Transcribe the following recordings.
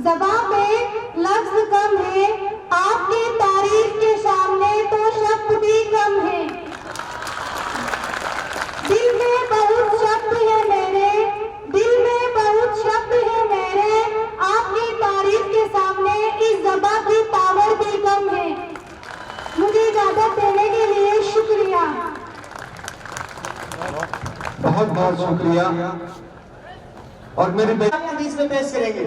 ज़बां पे लफ्ज कम है, आपकी तारीफ के सामने तो शब्द भी कम है। दिल में बहुत शब्द है मेरे, दिल में बहुत शब्द है मेरे, आपकी तारीफ के सामने इस ज़बां की पावर भी कम है। मुझे इजाजत देने के लिए शुक्रिया। बहुत बहुत शुक्रिया। और मेरे बीच में पेश करेंगे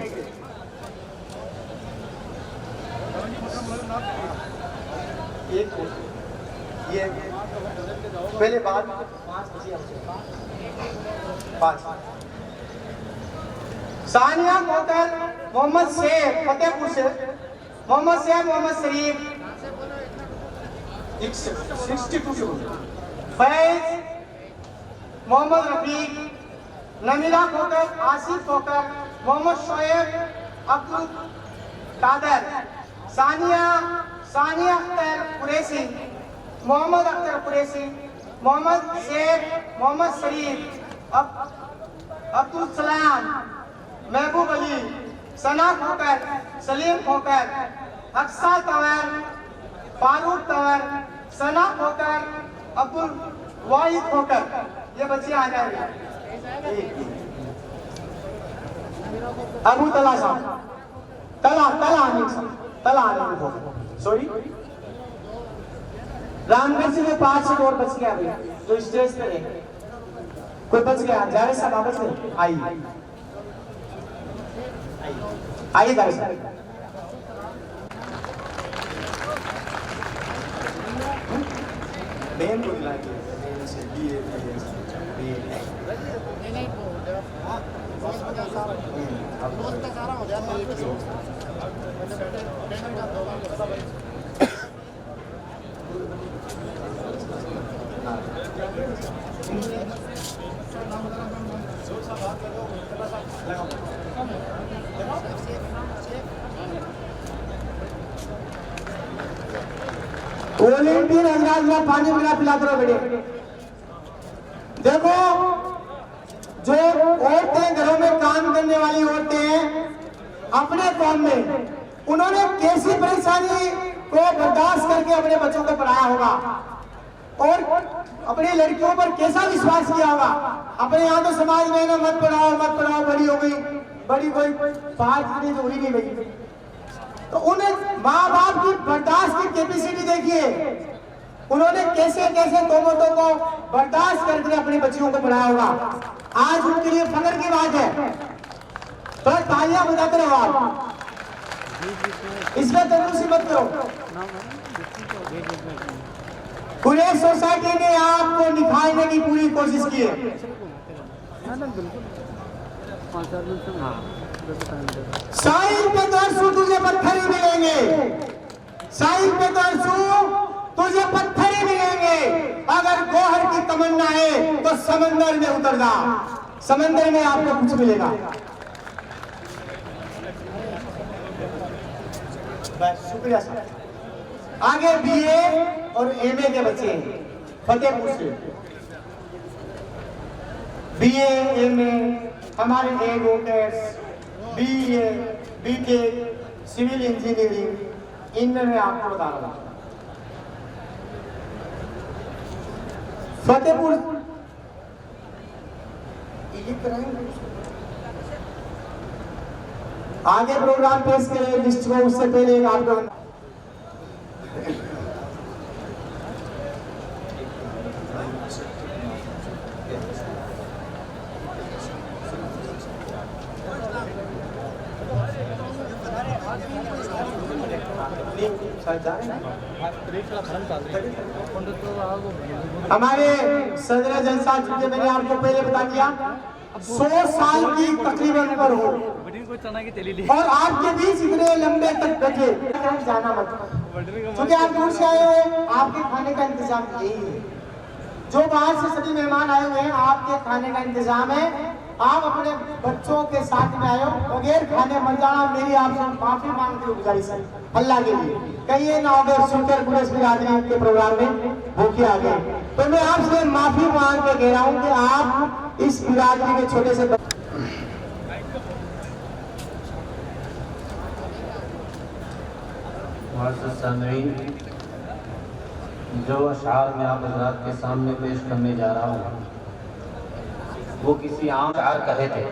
ये पहले बात 5 सानिया कोकर मोहम्मद शेख फतेहपुर से, मोहम्मद शेख मोहम्मद शरीफ 62 से, फैज मोहम्मद रफीक, नमीला कोकर, आसिफ कोकर, मोहम्मद शोएब, अब्दुल कादर, सानिया अख्तर कुरैशी, मोहम्मद अख्तर कुरैशी, मोहम्मद शेख, मोहम्मद शरीफ, अब्दुल सलाम, महबूब अली, सना खोकर, सलीम खोकर, अक्सा तंवर, फारूक तंवर, सना खोकर, अब्दुल वाहिद खोकर। ये बच्चे आ जाएंगे। अबू तला साहब, तला सॉरी, रामगढ़ से 5 और बच गया अभी जो स्टेज पे है। कोई बच गया? जावेद साहब वापस से आइए, जावेद साहब। बहन को दिलाएंगे ओलंपियन अंदाज में पानी पिलाते रहो बेटे। देखो, जो औरतें घरों में काम करने वाली औरतें हैं अपने कौम में, उन्होंने कैसी परेशानी को बर्दाश्त करके अपने बच्चों को पढ़ाया होगा और अपनी लड़कियों पर कैसा विश्वास किया होगा। अपने यहाँ तो समाज में ना मत पढ़ाओ, बड़ी हो गई, बड़ी कोई 5 दिन तो हुई नहीं गई। तो उन्हें माँ बाप की बर्दाश्त की कैपेसिटी देखिए, उन्होंने कैसे कैसे तोहमतों को बर्दाश्त करके अपनी बच्चियों को पढ़ाया होगा। आज उनके लिए फख्र की बात है। तो तालियां बजाते रहो आप, इसमें तंदुरुस्ती मत करो। पूरे सोसाइटी ने आपको निखारने की पूरी कोशिश की है। साहिल पे दरसू तुझे पत्थर ही मिलेंगे, साहिल पे दरसू तुझे पत्थर ही मिलेंगे। अगर गोहर की तमन्ना है तो समंदर में उतर जा, समंदर में आपको कुछ मिलेगा। बस, शुक्रिया सर। आगे बीए और एमए के बच्चे फतेहपुर से, बीए एमए हमारे advocates, BA BTech, civil engineering, इनमें मैं आपको बता रहा हूँ। फतेहपुर आगे प्रोग्राम पेश करें लिस्ट को, उससे पहले आपको हमारे सदर जलसा, चूंकि मैंने आपको पहले बता दिया 100 साल की तकरीबन उम्र हो और आपके बीच इतने लंबे तक बैठे, जाना मत, क्योंकि आप दूर से आए हुए, आपके खाने का इंतजाम यही है। जो बाहर से सभी मेहमान आए हुए हैं, आपके खाने का इंतजाम है। आप अपने बच्चों के साथ में आए हो, बगैर खाने मर जाना, मेरी आपसे माफी मांगती हूँ, गुजारिश है अल्लाह के लिए। कहिए ना अगर सुनकर गुरस बिरादरी के प्रोग्राम में भूखे आ गए, तो मैं आपसे माफी मांग के कह रहा हूँ कि आप इस बिरादरी के छोटे से मुअज़्ज़ज़ सामईन, जो अशआर में आप हज़रात के सामने पेश करने जा रहा हूँ वो किसी आम अशआर कहे थे।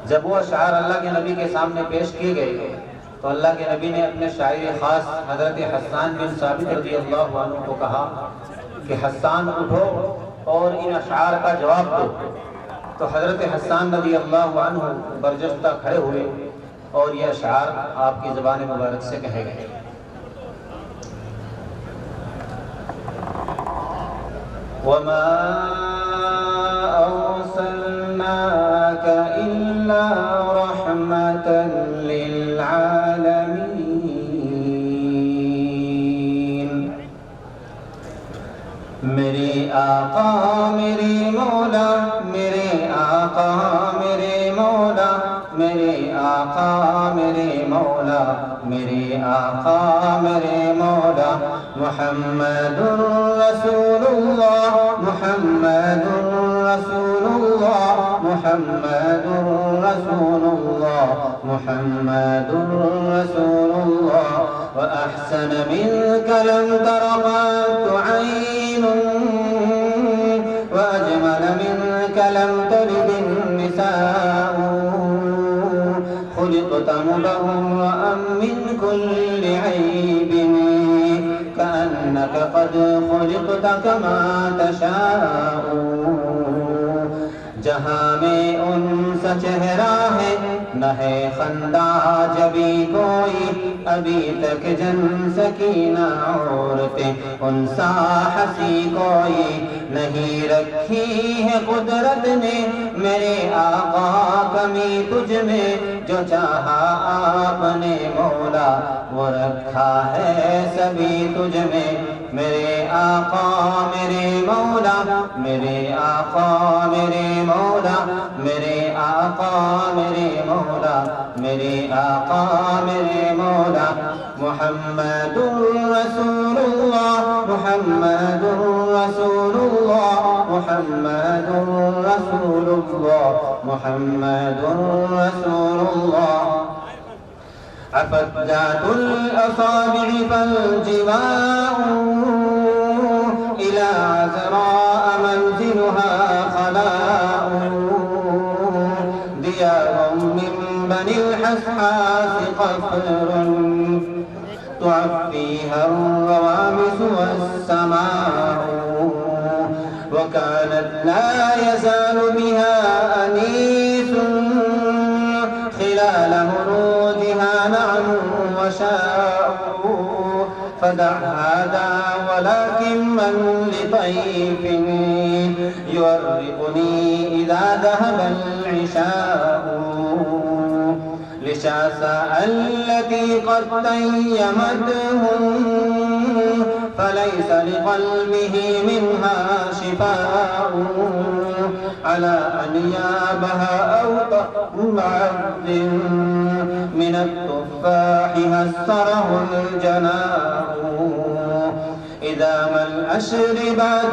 जब वो अशआर अल्लाह के नबी के सामने पेश किए गए तो अल्लाह के नबी ने अपने शायर ख़ास हज़रत हस्सान बिन साबित रज़ियल्लाहु अन्हु को कहा कि हस्सान उठो और इन अशआर का जवाब दो। तो हज़रत हस्सान रज़ियल्लाहु अन्हु बरजस्ता खड़े हुए और ये अशआर आपकी ज़बान मुबारक से कहे गए। वमा अर्सलनाका इल्ला रहमतन लिल आलमीन। मेरे आका मेरे मौला, मेरे आका मेरे मौला, मेरे आका मेरे मौला, मेरे आका मेरे मौला, मुहम्मदुर रसूलुल्लाह, मुहम्मदुर रसूलुल्लाह, मुहम्मदुर रसूलुल्लाह, मुहम्मदुर रसूलुल्लाह। व अहसन मिनका लम तरा क़त्तु ऐन व अजमल मिनका लम तलिद निसाअ। खुलिक़त मुबर्रअन मिन कुल्लि ऐबिन कअन्नका क़द खुलिक़त कमा तशाअ। जहाँ में उनसा चेहरा है न है खंदा जबी कोई, अभी तक जन सकीना औरतें उनसा हंसी कोई नहीं रखी है कुदरत ने। मेरे आका कमी तुझ में जो चाहा आपने मौला वो रखा है सभी तुझ में। मेरे आका मेरे मौला, मेरे आका मेरे मौला, मेरे आका मेरे मौला, मेरे आका मेरे मौला। मुहम्मदुर रसूलुल्लाह, मुहम्मदुर रसूलुल्लाह, मुहम्मदुर रसूलुल्लाह, मुहम्मदुर रसूलुल्लाह। अफ़त ज़ातुल असाबिअ फ़ल्जिवाअ इला अज़राअ मंज़िलुहा ख़लाअ। दियारुम मिन बनिल हस्हास क़फ़रुन तुअफ़्फ़ीहा अर्रवामिस वस्समाअ। व कानत ला यज़ालु बिहा अनीसुन खिलाल मुरूदिहा नअमुन व शाअ। फदअ हाज़ा वलाकिन मन लितय्फ़ युअर्रिक़ुनी इज़ा ज़हबल इशाअ। लिशासा अल्लती क़द तय्यमतहु फलैस लिक़ल्बिही मिन्हा शिफ़ाअ। अला अन याबहा अव तअ्मअद्दिन मिन अत्तुफ़ाहि हस्सरहुल जनाअ। इज़ा मल अशरिबात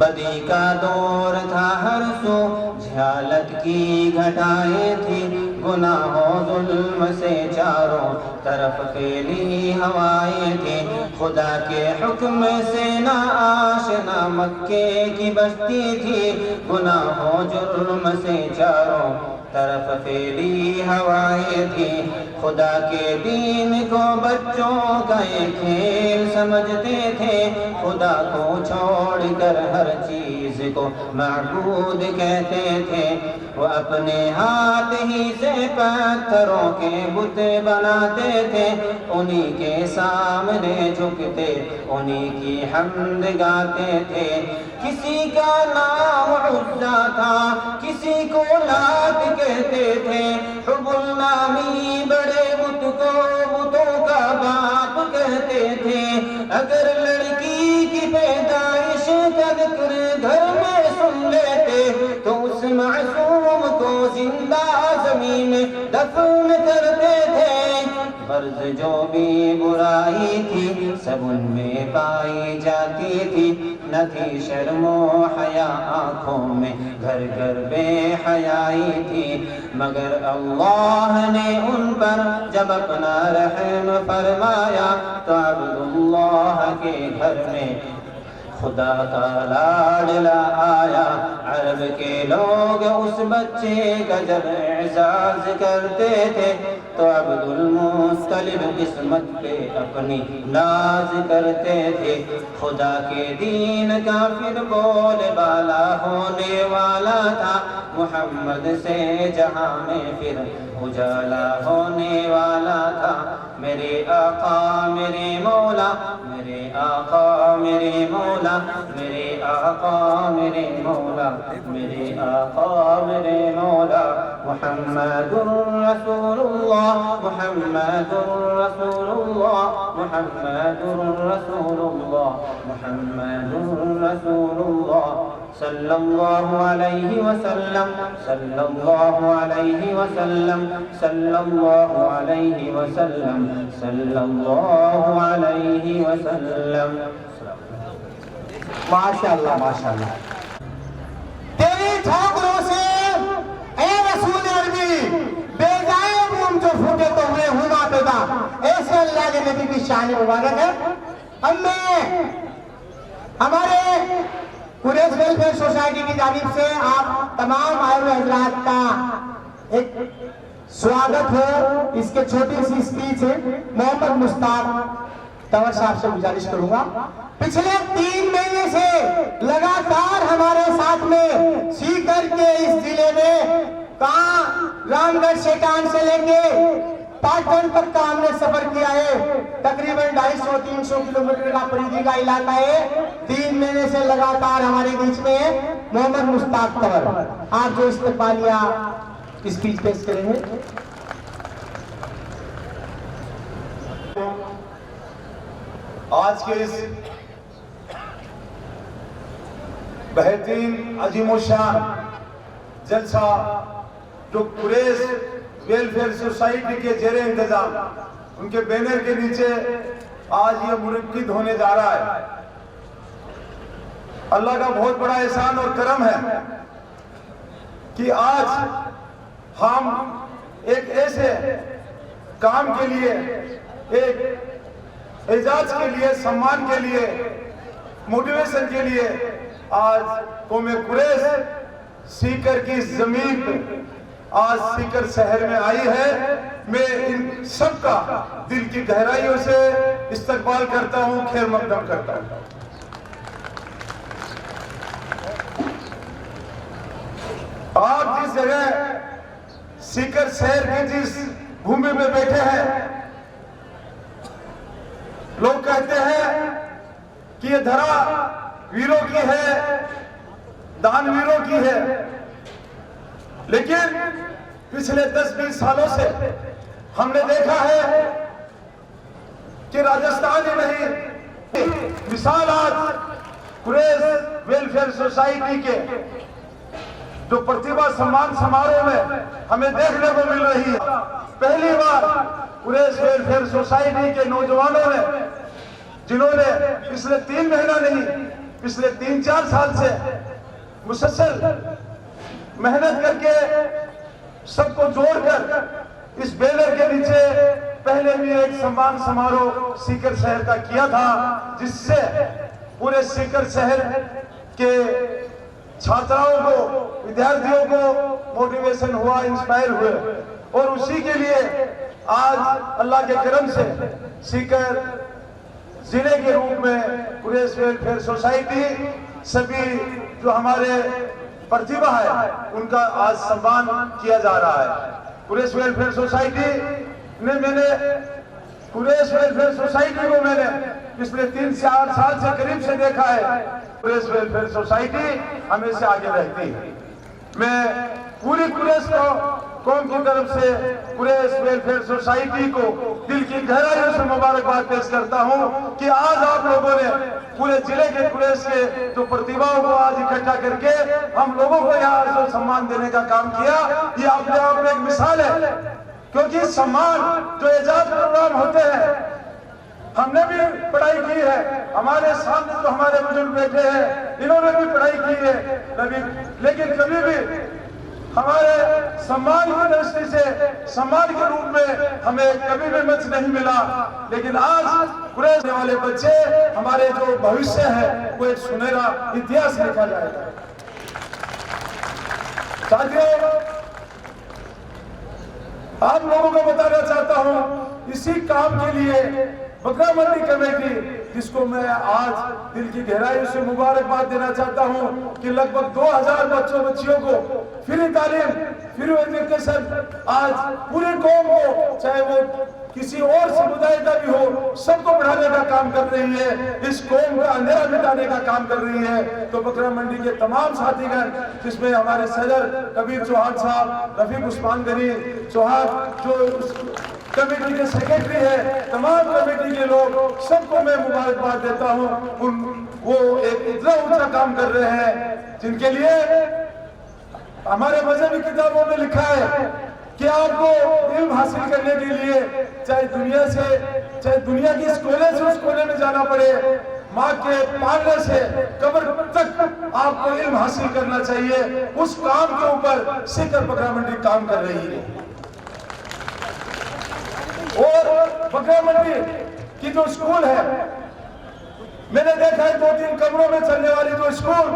बदी का दौर था हर सो झयालत की घटाएं थी। गुनाहों जुल्म से चारों तरफ फैली हवाएं थी। खुदा के हुक्म से ना आशना मक्के की बस्ती थी। गुनाहों जुल्म से चारों तरफ फैली हवाएं थी। खुदा के दीन को बच्चों का एक खेल समझते थे। खुदा को छोड़कर हर चीज को माबूद कहते थे। वो अपने हाथ ही से पत्थरों के बुत बनाते थे। उन्हीं के सामने झुकते उन्हीं की हम्द गाते थे। किसी का नाम उज्जा था, किसी को लात कहते थे। हुबुल नामी बड़े बुत को बुतों का बाप कहते थे। अगर लड़की की पैदाइश का जिक्र घर में सुन लेते तो उस मासूम को जिंदा ज़मीन में दफन करते थे। फर्ज जो भी बुराई थी सब उनमें पाई जाती थी। न थी शर्मो हया आँखों में, घर घर बेहयाई थी। मगर अल्लाह ने उन पर जब अपना रहम फरमाया तो अब्दुल्लाह के घर में खुदा का लाडला आया। अरब के लोग उस बच्चे का जब एजाज करते थे तो अब्दुल मुत्तलिब किस्मत पे अपनी नाज करते थे। खुदा के दीन का फिर बोले बाला होने वाला था। मोहम्मद से जहां में फिर उजाला होने वाला था। मेरे आका मेरे मौला, मेरे आका मेरे मौला, मेरे आका मेरे मौला, मेरे आका मेरे मौला। मुहम्मदुर रसूलुल्लाह, मुहम्मदुर रसूलुल्लाह, मुहम्मदुर रसूलुल्लाह, मुहम्मदुर रसूलुल्लाह सल्लल्लाहु अलैहि वसल्लम, सल्लल्लाहु अलैहि वसल्लम, सल्लल्लाहु अलैहि वसल्लम, सल्लल्लाहु अलैहि वसल्लम। माशाअल्लाह माशाअल्लाह। तेरी ठोकरों से ए रसूल अरबी बेजाए बूम जो फूटे तो हुए हुआ पैदा। ऐसे अल्लाह के नबी की शान मुबारक है। अब मैं हमारे कुरैश वेलफेयर सोसाइटी की जानिब से आप तमाम आए हुए हजरात का एक स्वागत है। इसके छोटी सी स्पीच है। मोहम्मद मुश्ताक तंवर साहब से गुजारिश करूंगा। पिछले 3 महीने से लगातार हमारे साथ में सीकर के इस जिले में कहां रामगढ़ शेटान से लेके पाटन तक का हमने सफर किया है। तकरीबन 250-300 किलोमीटर का परिधि का इलाका है। 3 महीने से लगातार हमारे बीच में है मोहम्मद मुश्ताक तंवर। आप जो इस्तेमालिया स्पीच पेश करेंगे। आज के इस बेहतरीन अजीमोशान जलसा जो कुरैश वेलफेयर सोसाइटी के जेरे इंतजाम उनके बैनर के नीचे आज ये मुनक्किद होने जा रहा है। अल्लाह का बहुत बड़ा एहसान और करम है कि आज हम एक ऐसे काम के लिए, एक एजाज के लिए, सम्मान के लिए, मोटिवेशन के लिए आज कौम कुरैश सीकर की जमीन पे आज सीकर शहर में आई है। मैं इन सबका दिल की गहराइयों से इस्तकबाल करता हूं, खैर मकदम करता हूं। आप जिस जगह सीकर शहर की जिस भूमि में बैठे हैं, लोग कहते हैं कि ये धरा वीरों की है, दानवीरों की है। लेकिन पिछले 10-20 सालों से हमने देखा है कि राजस्थान ही नहीं, मिसाल आज कुरैश वेलफेयर सोसाइटी के जो प्रतिभा सम्मान समारोह में हमें देखने को मिल रही है। पहली बार कुरैश वेलफेयर सोसाइटी के नौजवानों ने, जिन्होंने पिछले 3 महीना नहीं, पिछले 3-4 साल से मुसलसल मेहनत करके सबको जोड़कर इस बैनर के नीचे पहले भी एक सम्मान समारोह सीकर शहर का किया था, जिससे पूरे सीकर शहर के छात्राओं को, विद्यार्थियों को मोटिवेशन हुआ, इंस्पायर हुए। और उसी के लिए आज अल्लाह के करम से सीकर जिले के रूप में कुरैश वेलफेयर सोसाइटी सभी जो हमारे प्रतिभा है उनका आज सम्मान किया जा रहा है। कुरैश वेलफेयर सोसाइटी ने, कुरैश वेलफेयर सोसाइटी को मैंने पिछले 3-4 साल से करीब से देखा है। कुरैश वेलफेयर सोसाइटी हमेशा आगे रहती है। मैं पूरी कुरैश को कौम की तरफ से कुरैश वेलफेयर सोसाइटी को दिल की गहराइयों से मुबारकबाद पेश करता हूं कि आज आप लोगों ने पूरे जिले के कुरैश के जो प्रतिभाओं को आज इकट्ठा करके हम लोगों को यहाँ जो सम्मान देने का काम किया, ये अपने आप में एक मिसाल है। क्योंकि सम्मान जो एजाज प्रोग्राम होते हैं, हमने भी पढ़ाई की है, हमारे सामने जो हमारे बुजुर्ग बैठे हैं इन्होंने भी पढ़ाई की है, लेकिन कभी भी हमारे सम्मान की दृष्टि से सम्मान के रूप में हमें कभी भी मंच नहीं मिला। लेकिन आज कुरैश वाले बच्चे हमारे जो भविष्य है वो एक सुनहरा इतिहास लिखा जाएगा। साथियों, आप लोगों को बताना चाहता हूं, इसी काम के लिए बकरा मंडी कमेटी, जिसको मैं आज दिल की गहराई से मुबारकबाद देना चाहता हूं कि लगभग 2000 बच्चियों को फ्री तालीम, फ्री एजुकेशन आज पूरी कौम को, चाहे वो किसी और समुदाय का भी हो, सबको बढ़ाने का काम कर रही है, इस कौम का अंधेरा मिटाने का काम कर रही है। तो बकरा मंडी के तमाम साथीगण, जिसमें हमारे सदर कबीर चौहान साहब, रफीक उस्मान गनी चौहान जो कमेटी के सेक्रेटरी है, तमाम कमेटी के लोग, सबको मैं मुबारकबाद देता हूं। वो एक इतना ऊंचा काम कर रहे हैं जिनके लिए हमारे मजहबी किताबों में लिखा है कि आपको इल्म हासिल करने के लिए चाहे दुनिया की इस कोने से उस कोने में जाना पड़े, माँ के पालने से कब्र तक आपको इल्म हासिल करना चाहिए। उस काम के ऊपर सीकर बकरा मंडी काम कर रही है। और बकरा मंडी की जो स्कूल है, मैंने देखा है 2-3 कमरों में चलने वाली जो स्कूल,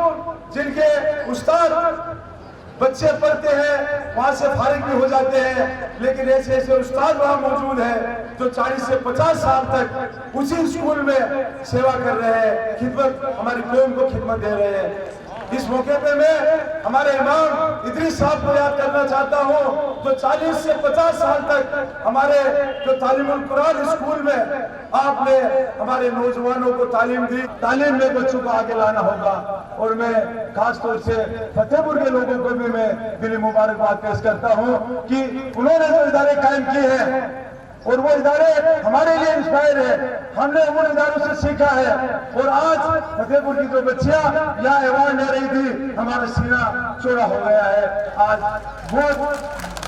जिनके उस्ताद बच्चे पढ़ते हैं, वहां से फारिग भी हो जाते हैं, लेकिन ऐसे ऐसे उस्ताद वहां मौजूद हैं जो 40 से 50 साल तक उसी स्कूल में सेवा कर रहे हैं, खिदमत, हमारी कौम को खिदमत दे रहे हैं। इस मौके पे मैं हमारे इमाम इदरीस साहब को याद करना चाहता हूँ, जो 40 से 50 साल तक हमारे जो तालीमुल कुरान स्कूल में आपने हमारे नौजवानों को तालीम दी। तालीम में बच्चों को आगे लाना होगा, और मैं खास तौर से फतेहपुर के लोगों को भी मैं दिली मुबारकबाद पेश करता हूँ कि उन्होंने जो इदारे कायम किए हैं, और वो इदारे हमारे लिए इंस्पायर है, हमने उन इदारों से सीखा है। और आज फतेहपुर की जो बच्चियां यहाँ अवार्ड ले रही थी, हमारा सीना चौड़ा हो गया है। आज वो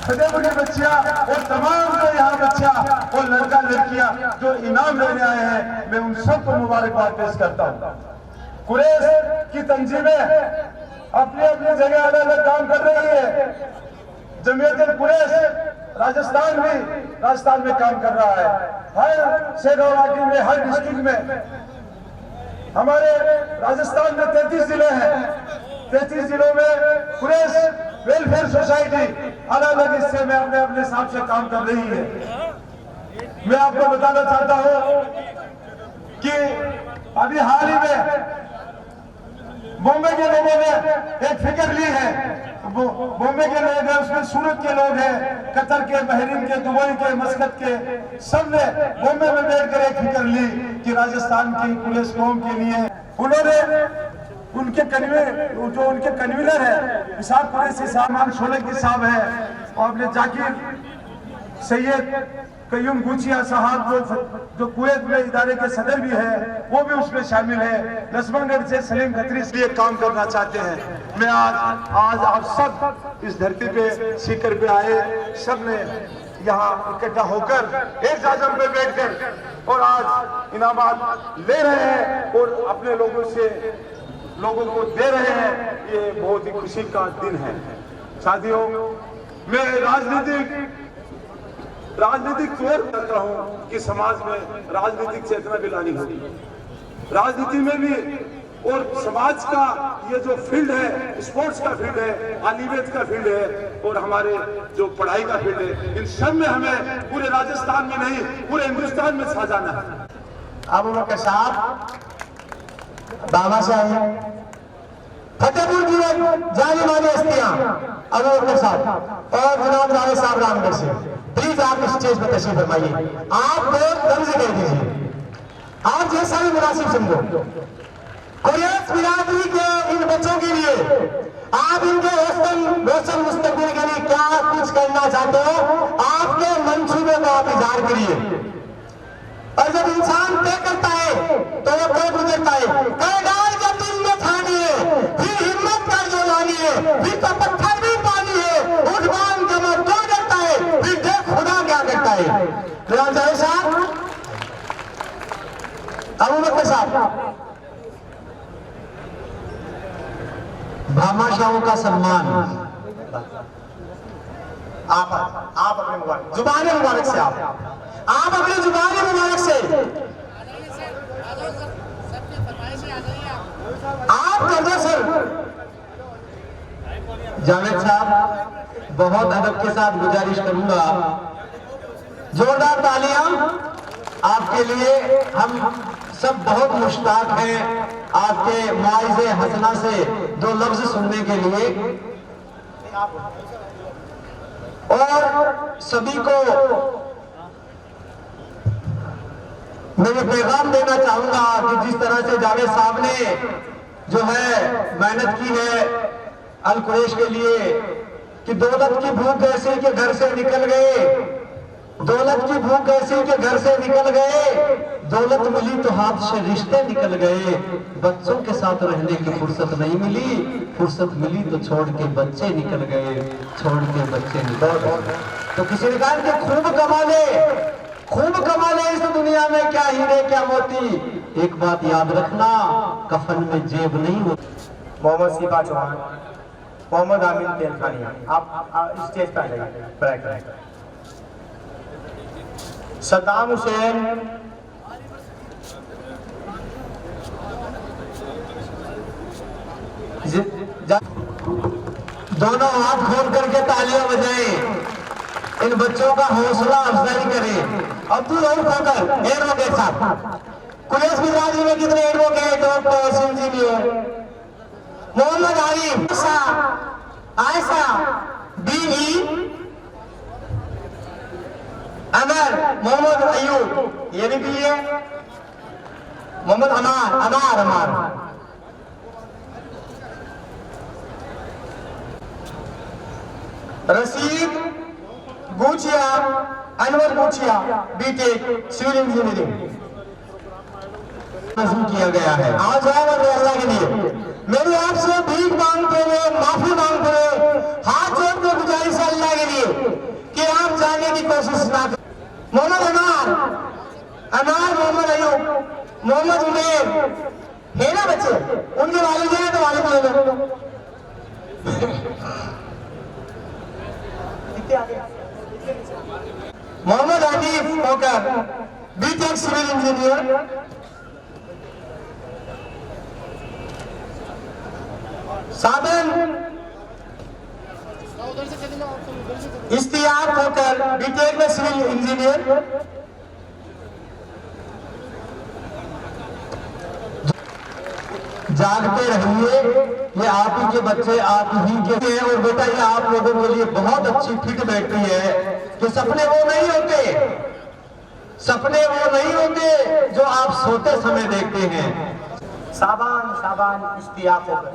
फतेहपुर की बच्चियां और तमाम जो यहाँ बच्चियां और लड़का लड़कियां जो इनाम लेने आए हैं, मैं उन सबको मुबारकबाद पेश करता हूँ। कुरैश की तंजीमें अपनी अपनी जगह अलग अलग काम कर रही है। जमीयत कुरैश राजस्थान में काम कर रहा है। हर शेखावाटी में, हर डिस्ट्रिक्ट में, हमारे राजस्थान में 33 जिले हैं। 33 जिलों में कुरैश वेलफेयर सोसाइटी अलग अलग हिस्से में अपने अपने हिसाब से काम कर रही है। मैं आपको बताना चाहता हूं कि अभी हाल ही में बॉम्बे के लोगों ने एक फिक्र ली है। बॉम्बे के लोग हैं, उसमें सूरत के लोग हैं, कतर के, बहरीन के, दुबई के, मस्कत के, सब ने बॉम्बे में बैठकर एक फिक्र ली कि राजस्थान की पुलिस कौम के लिए उन्होंने उनके कन्वीनर है इसाक कुरैशी साहब, शोलकी साहब है, और अपने जाकिर सैयद कयूम गुचिया साहब जो कुवैत में इदारे के सदर भी है, वो भी उसमें शामिल है। लक्ष्मणगढ़ से सलीम खत्री इसलिए काम करना चाहते हैं। मैं आज आप सब इस धरती पे सीकर पे आए, सब ने यहाँ इकट्ठा होकर एक जाजम पे बैठकर और आज इनामात ले रहे हैं और अपने लोगों को दे रहे हैं। ये बहुत ही खुशी का दिन है। साथियों, मैं राजनीतिक तौर करता हूं कि समाज में राजनीतिक चेतना भी लानी होगी। राजनीति में भी और समाज का ये जो फील्ड है, स्पोर्ट्स का फील्ड है, आलिमियत का फील्ड है, और हमारे जो पढ़ाई का फील्ड है, इन सब में हमें पूरे राजस्थान में नहीं पूरे हिंदुस्तान में छा जाना है। अब उनके साथ बाबा साहब फतेहपुर की जानी मानी हस्तियां अबू बकर साहब और जनाब रावे साहब रामगढ़ से, प्लीज आप इस स्टेज पर तशरीफ फरमाइए। आप बहुत दर्ज कर दीजिए, आप जैसा भी मुनासिब समझो। कुरैश बिरादरी के इन बच्चों के लिए आप इनके रोशन मुस्तकबिल के लिए क्या कुछ करना करना चाहते हो, आपके मंसूबे को आप इजहार करिए। और जब इंसान तय करता है तो वो कोई गुजरता है। कई डाल जब दिल में ठानी है, फिर हिम्मत कर जो लानी है, फिर तो पत्थर भी पानी है, उठ बांध कमर तो डरता है, फिर देख खुदा क्या करता है। जावेद साहब, अबू बकर साहब, भामाशाहों का सम्मान आप अपने मुबारक जुबान मुबारक से आप अपने जुबान मुबारक से आप कर दो सर। जावेद साहब, बहुत अदब के साथ गुजारिश करूंगा, जोरदार तालियां आपके लिए। हम सब बहुत मुश्ताक हैं आपके मुआइज़े हसना से 2 लफ्ज सुनने के लिए। और सभी को मैं ये पैगाम देना चाहूंगा कि जिस तरह से जावेद साहब ने जो है मेहनत की है अल कुरैश के लिए, कि दौलत की भूख ऐसी के घर से निकल गए, दौलत की भूख ऐसी के घर से निकल गए, दौलत मिली तो हाथ से रिश्ते निकल गए, बच्चों के साथ रहने की फुर्सत नहीं मिली, फुर्सत मिली तो छोड़ के बच्चे निकल गए, छोड़ के बच्चे निकल गए। तो किसी ने कहा कि खूब कमा ले इस दुनिया में, क्या हीरे क्या मोती, एक बात याद रखना, कफन में जेब नहीं होती। मोहम्मद सिपा चौहान, मोहम्मद आमिन तेलखानी, आप स्टेज पर आ जाइए। सद्दाम हुसैन, दोनों हाथ खोल करके तालियां बजाएं, इन बच्चों का हौसला अफजाई करें। अब्दुल रऊफ खोकर एडवोकेट साहब, कुरैश बिरादरी में कितने advocate, doctors, engineer, Mohammad Arif, Ayesha Bibi, Amar, Mohammad Ayub, ये भी है, Mohammad Ammar, Rashid Guchiya, Anwar Guchiya, BTech civil engineering नज़्म किया गया है। आज अल्लाह के लिए मेरी आपसे भीख मांगते हुए, माफी मांगते हुए, हाथ जोड़ के गुजारिश है अल्लाह के लिए कि आप जाने की कोशिश ना करें। मोहम्मद अमार, मोहम्मद अयूब, मोहम्मद उमेर है ना बच्चे, उनके वालिद हैं तो वालिद लोग मोहम्मद हनीफ खोकर, बीटेक सिविल इंजीनियर, साबिन इश्तियाक खोकर, बीटेक में सिविल इंजीनियर, जागते रहिए, ये आप ही के बच्चे आप ही के हैं। और बेटा ये आप लोगों के लिए बहुत अच्छी फिट बैठती है कि सपने वो नहीं होते जो आप सोते समय देखते हैं। साबान इश्तियाक होकर,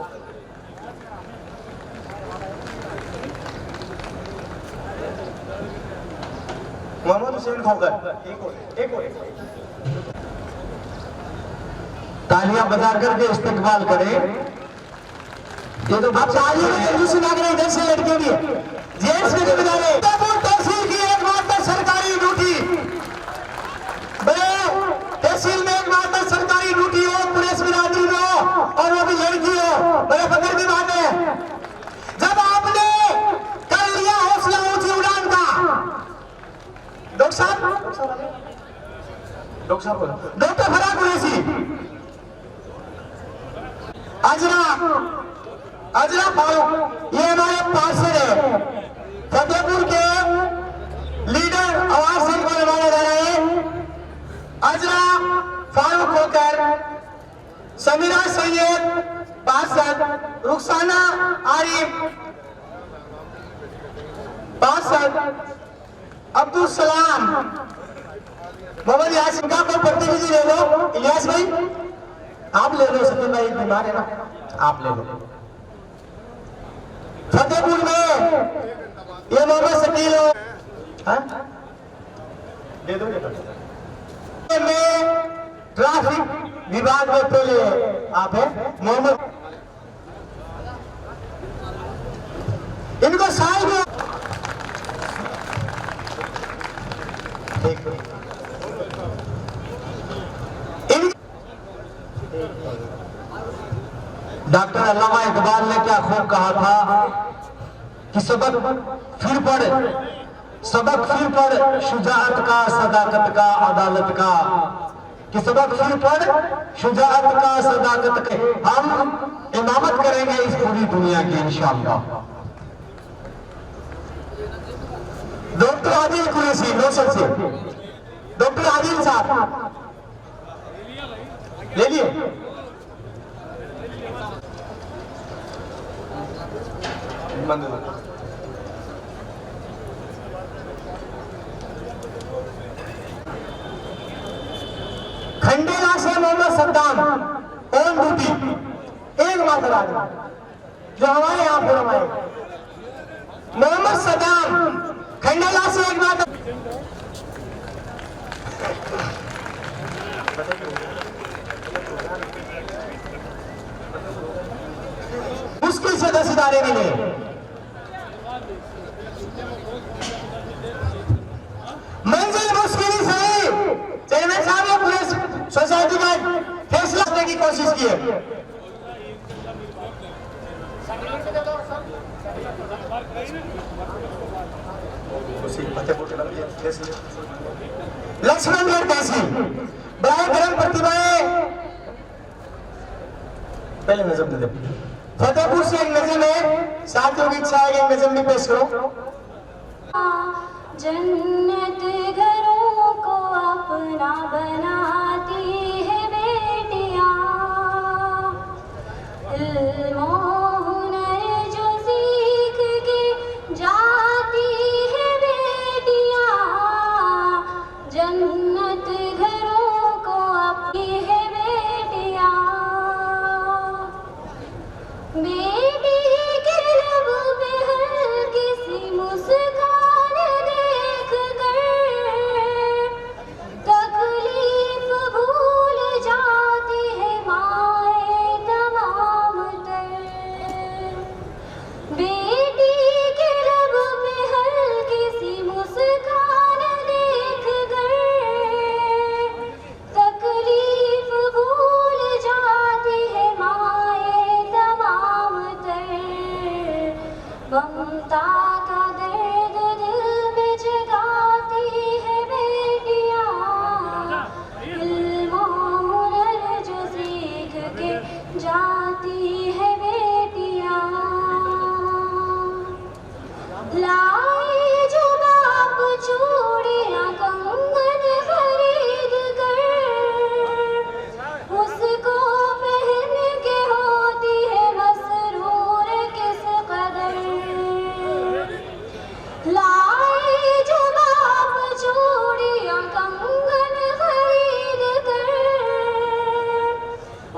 मोहम्मद हुसैन खोकर, एक तालियां बजा करके इस्तेकबाल करें। ये तो आप चाहिए दूसरी नागरिक इधर से लड़कियों की जेंट्स के जिम्मेदारी तहसील की एकमात्र सरकारी ड्यूटी, तहसील में एकमात्र सरकारी ड्यूटी हो, पुलिस बिरादरी में हो और वो भी लड़की हो, बड़े फख्र की बात है। जब आपने कर लिया हौसला ऊंची उड़ान का, डॉक्टर फराक कुरैशी, अजरा फारूक, ये हमारे पार्षद है, फतेहपुर के लीडर आवाज से इनको लगाया जा रहा है। अजरा फारूक होकर, समीरा सैयद पार्षद, रुखसाना आरिफ पार्षद, अब्दुल सलाम, मोहम्मद यासिन का कोई प्रतिनिधि ले लो, इलियास भाई आप ले लो, सभी भाई बीमार है ना, आप ले लो। फतेहपुर में ये मोहम्मद शकील दे दो में ट्रैफिक विभाग में पहले आप है मोहम्मद, इनको साल में डॉक्टर अल्लामा इकबाल ने क्या खूब कहा था कि सबक फिर पढ़, सबक फिर पढ़ शुजाअत का, सदाकत का, अदालत का, कि सबक फिर पढ़ शुजाअत का, सदाकत का। हम इमामत करेंगे इस पूरी दुनिया की इंशाअल्लाह। डॉक्टर आदिल कुरैशी लोसर से, डॉक्टर आदिल साहब ले लिए। खंडेला से मोहम्मद सद्दाम ऑन ड्यूटी, एक मात्र आदमी जो हमारे यहाँ पर हमारे मोहम्मद सद्दाम खंडेला से एक मात्र। मुश्किल से 10 इदारे मिले, मंजिल मुश्किल से चेयरमैन साहब ने पूरे सोसाइटी का फैसला करने की कोशिश की है। लक्ष्मणगढ़ तहसील बड़े गर्म प्रतिभाएं, पहले नजम दे दे। फतेहपुर से एक नजम है, साथियों की इच्छा है कि एक नजम भी पेश करो। जन्नत घरों को अपना बनाती है बेटियां, इल्म और हुनर जो सीख के जाती है बेटियां, जन्नत घरों को अपनी है बेटियां। बेटी के लब पे हल्की सी मुस्कान देख कर तकलीफ भूल जाती है माए तमाम तर। बेटी के लब पे हल्की सी मुस्कान देख कर तकलीफ भूल जाती है माए तमाम तर। ममता का दर्द दिल में जगाती है बेटियां, इल्म और हुनर जो सीख के जाती है बेटियां। लाए जो बाप चूड़ियां कंगन खरीद कर, उसको पहन के होती है मसरूर किस कदर। लाए जो बाप चूड़ियां कंगन खरीद कर,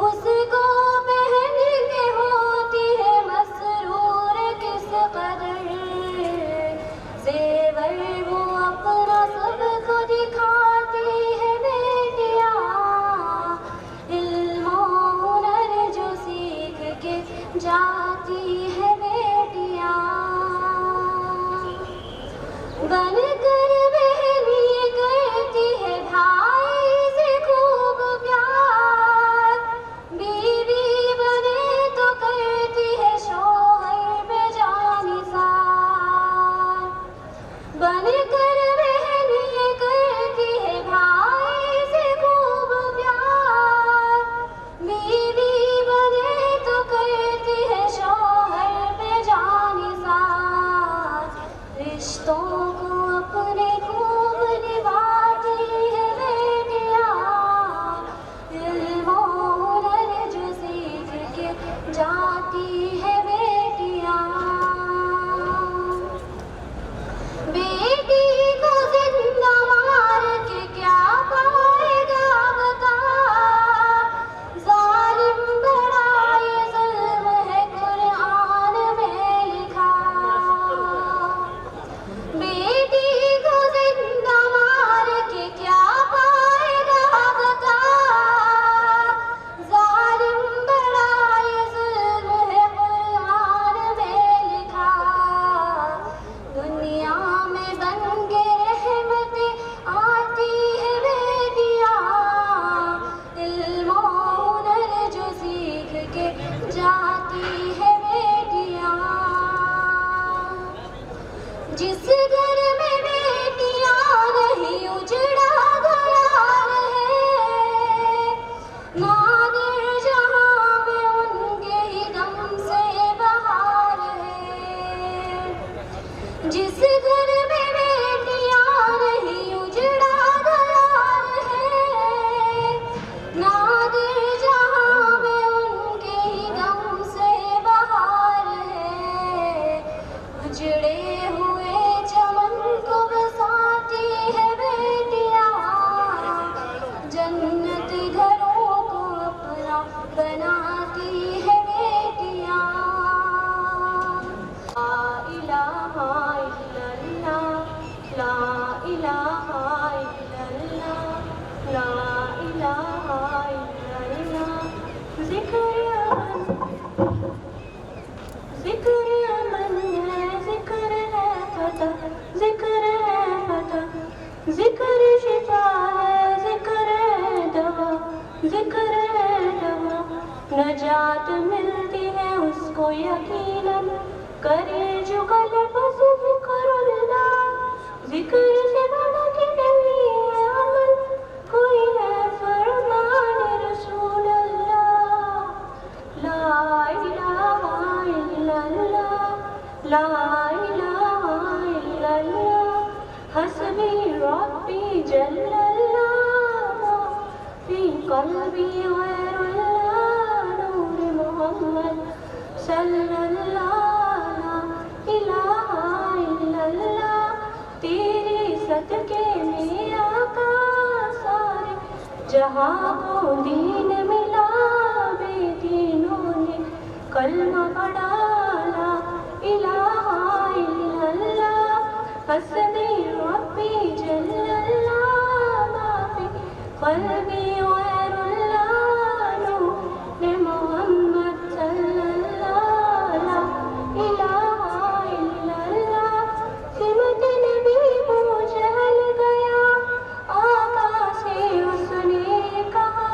उसको पहन के होती है मसरूर किस कदर। जेवर वो अपना सबको दिखाती है बेटियां, इल्म और हुनर जो सीख के जाती है बेटियां। बनकर बहन ये करती है भाई से खूब प्यार, बीवी बने तो करती है शौहर पे जानिसार। बनकर बहन ये करती है भाई से खूब प्यार, बीवी बने तो करती है शौहर पे जानिसार। रिश्तों को अपने खूब निभाती है बेटियां, इल्म और हुनर जो सीख के जाती है बेटियां। बेटी को जिंदा मार के क्या पाएगा बता, जालिम बड़ा ये जुल्म है कुरान में लिखा। जिस घर में बेटियां नहीं उजड़ा गया रहे, नादिर जहां में उनके ही दम से बहार है। जिस घर में बेटियां नहीं उजड़ा गया रहे, नादिर जहां में उनके ही दम से बहार है। उजड़े हुए चमन को बसाती है बेटियां, जन्नत घरों को अपना बनाती है बेटियां। ला इलाहा इल्लल्लाह, ला इलाहा इल्लल्लाह, ला इलाहा इल्लल्लाह। जिक्र अमन है, जिक्र है फतह, जिक्र है फतह, जिक्र शिफा है, जिक्र है दवा, जिक्र है दवा। नजात मिलती है उसको यकीनन, करे जो कल्ब से जिक्रुल्लाह। जिक्र से बड़ा कि नहीं है अमल, कोई है फरमान रसूल अल्लाह। ला इलाहा इल्लल्लाह, ला इलाहा इल्लल्लाह, हस्बी रब्बी जल्लल्लाह, फी क़ल्बी गैरुल्लाह, नूर मोहम्मद सल्लल्लाह, ला इलाहा इल्लल्लाह। तेरे सदके में आका सारे जहां को दीन मिला, बेदीनों ने कलमा पढ़ा। ला इलाहा इल्लल्लाह, हस्बी रब्बी जल्लल्लाह, माफी क़ल्बी गैरुल्लाह, नूर मोहम्मद सल्लल्लाह, ला इलाहा इल्लल्लाह। सिमत नबी को जहल गया, आका से उसने कहा,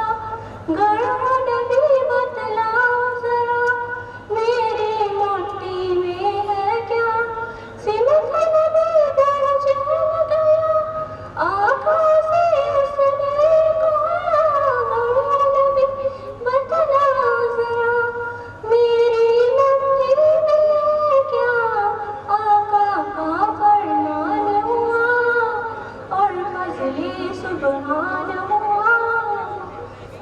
गढ़ो नबी बतलाओ जरा, मेरी मोटी में है क्या। सिमत नबी दर जहल गया, आका से उसने कहा, गढ़ो नबी बतलाओ जरा, मेरी मोटी में है क्या। आका का फरमान हुआ और फजले सुबहान हुआ,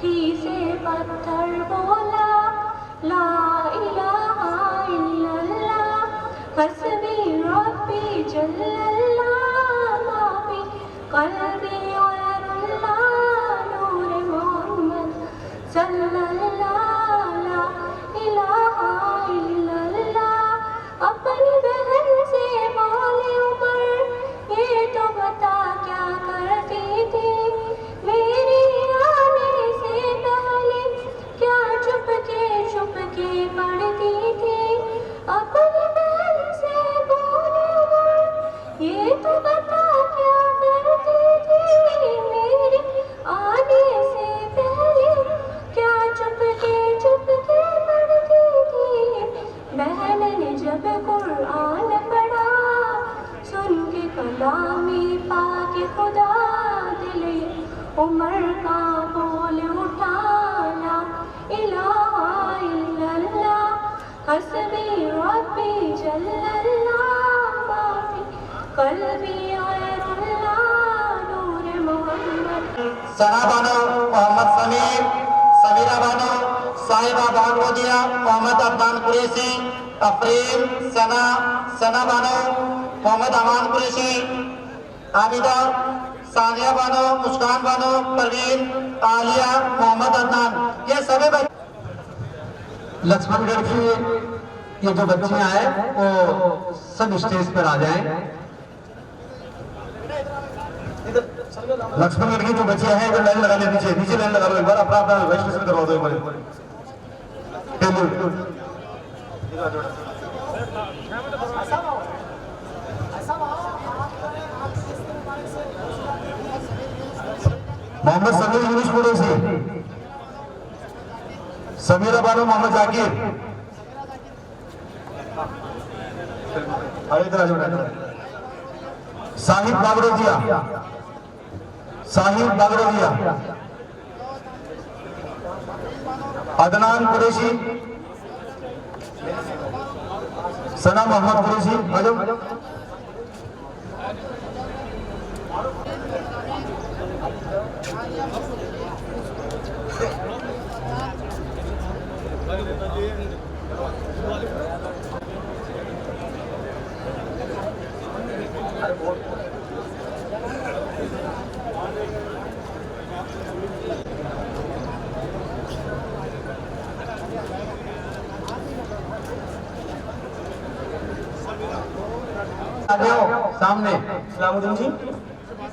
की से पत्थर बोला, ला इलाहा इल्लल्लाह, हस्बी रब्बी जल्लल्लाह, माफी क़ल्बी गैरुल्लाह, नूर मोहम्मद सल्लल्लाह, ला इलाहा इल्लल्लाह। अपनी बहन से बोले उमर, ये तो बता क्या करती थी, मेरे आने से पहले क्या चुपके चुपके पढ़ती थी। अपनी बहन से बोले उमर, ये तो बता क्या करती थी, मेरे आने से पहले क्या चुपके चुपके पढ़ती थी। बहन ने जब कुरान पढ़ा, सुन के कलामी पाके खुदा, दिले उमर का बोल उठाना, इलाहा इल्लल्लाह, हस्बी रब्बी जल्लल्लाह, माफी क़ल्बी गैरुल्लाह, नूर मोहम्मद। सना बानो मोहम्मद समीर, समीरा बानो साहिबा बागवदिया, मोहम्मद अदनान कुरैशी, अफरीन सना, सना बानो मोहम्मद अमान कुरैशी, आबिदा सानिया बानो, मुस्कान बानो, परवीन, आलिया, मोहम्मद अदनान, ये सभी बच्चे लक्ष्मणगढ़ की ये जो बच्चे आए वो सब स्टेज पर आ जाएं। लक्ष्मणगढ़ की जो बच्चे हैं वो लाइन लगा ले, नीचे नीचे लाइन लगा लो, एक बार अपना अपना रजिस्ट्रेशन करवा दो एक बार। मोहम्मद समीर यूनुस कुरैशी, समीरा बानो मोहम्मद जाकिर, अरे इधर आ जाओ। साहिब बागड़ोदिया, साहिब बागड़ोदिया, अदनान कुरैशी, सना मोहम्मद कुरैशी, आजम। सामने सलामुद्दीन जी,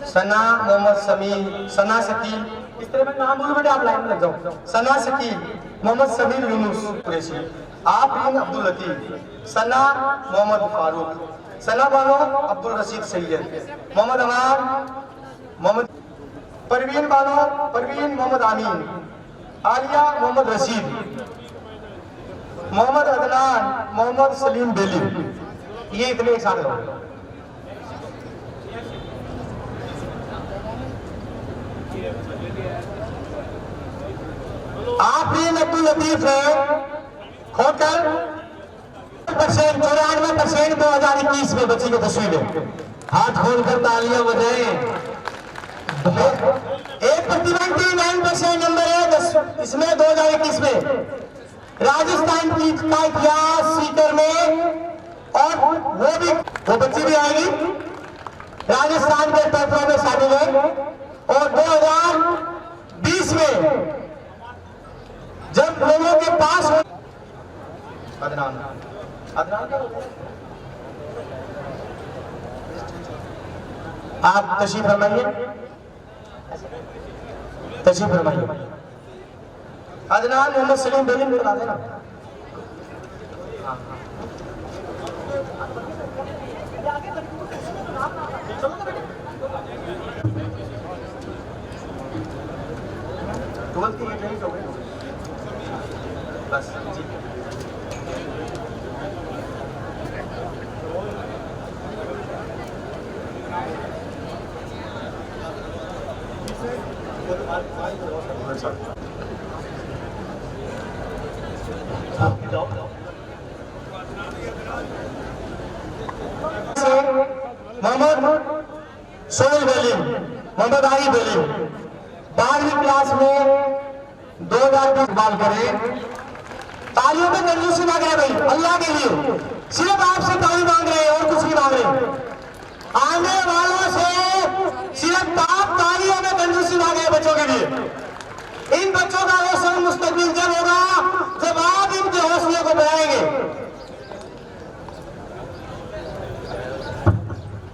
सना मोहम्मद समीर, सना शकील, इस तरह मैं नाम बोलूं बेटे आप लाइन में लग जाओ। सना शकील, मोहम्मद समीर यूनुस कुरैशी, आफरीन अब्दुल लतीफ, सना मोहम्मद फारूक, सना बानो अब्दुल रशीद सैयद, मोहम्मद अमान, मोहम्मद परवीन बानो, परवीन मोहम्मद आमीन, आलिया मोहम्मद रशीद, मोहम्मद अदनान, मोहम्मद सलीम बेली। ये इतने एक साथ हो। आफरीन अब्दुल लतीफ है होटल 94% 2021 में बच्ची की तस्वीरें, हाथ खोलकर तालियां बजाएं। एक प्रतिभा 9% नंबर है इसमें 2021 में राजस्थान की का इतिहास सीकर में, और वो बच्ची भी आएगी राजस्थान के टॉपर में शामिल है। और 2020 में जब लोगों के पास अदनान आप तशरीफ फरमाइए, तशरीफ फरमाइए। अदनान मोहम्मद सलीम बेली में बता देना। तुरंत की ट्रेनिंग हो गई बस जी। मोहम्मद सोहेल बेली, मोहम्मद आरी बेली 12वीं क्लास में 2020 बाल करें। तालियों में कंजूसी मांग रहे भाई अल्लाह के लिए, सिर्फ आपसे ताली मांग रहे हैं और कुछ नहीं मांग रहे। आने वालों से सिर्फ आप तालियों में कंजूसी मांग रहे बच्चों के लिए। इन बच्चों का रोशन मुस्तकबिल जब होगा जब आप इनके हौसले को बढ़ाएंगे।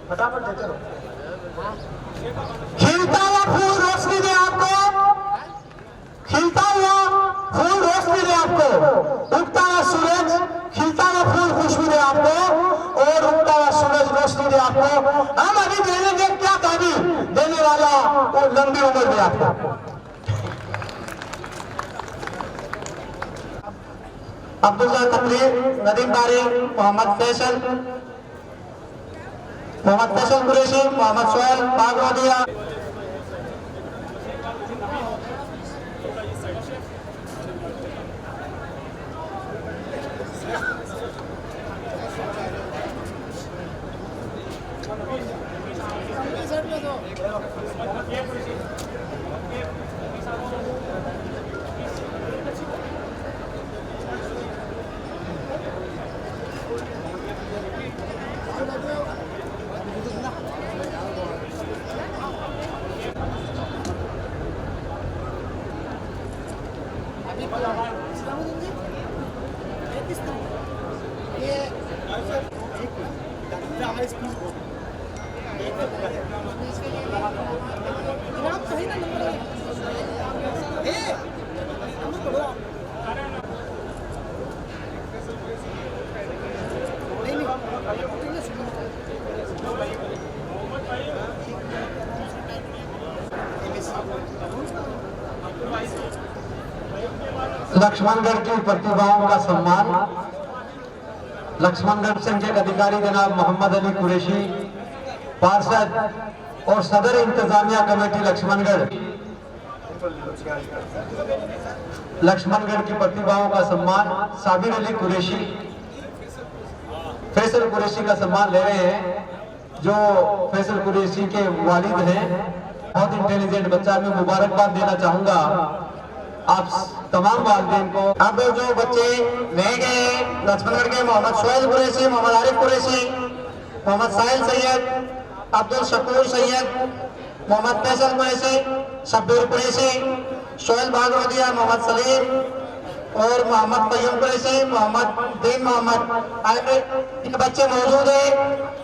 फटाफट देते रहो। खिलता हुआ फूल रोशनी दे आपको, खिलता हुआ फूल रोशनी दे आपको, उगता हुआ सूरज खिलता हुआ फूल खुशबू दे आपको, और उगता हुआ सूरज रोशनी दे आपको। हम अभी देने के क्या काबिल देने वाला और लंबी उम्र दे आपको। अब्दुल्ला तकरीर, नदीम बारी, मोहम्मद फैसल कुरैशी, मोहम्मद सोहेल बागड़ोदिया। लक्ष्मणगढ़ की प्रतिभाओं का सम्मान लक्ष्मणगढ़ संघ के अधिकारी जनाब मोहम्मद अली कुरैशी पार्षद और सदर इंतजामिया कमेटी लक्ष्मणगढ़ की प्रतिभाओं का सम्मान साबिर अली कुरैशी, फैसल कुरैशी का सम्मान ले रहे हैं, जो फैसल कुरैशी के वालिद हैं। बहुत इंटेलिजेंट बच्चा, मैं मुबारकबाद देना चाहूंगा आप तमाम वालिदैन को। अब जो बच्चे रह गए लक्ष्मणगढ़ के मोहम्मद सोहेल कुरैशी, मोहम्मद आरिफ कुरैशी, मोहम्मद साहिल सैयद, अब्दुल शकूर सैयद, मोहम्मद फैसल कुरैशी, शब्बीर कुरैशी, सोहेल बागरोदिया, मोहम्मद सलीम और मोहम्मद तय्यम कुरैशी, मोहम्मद दीन मोहम्मद। अगर ये बच्चे मौजूद हैं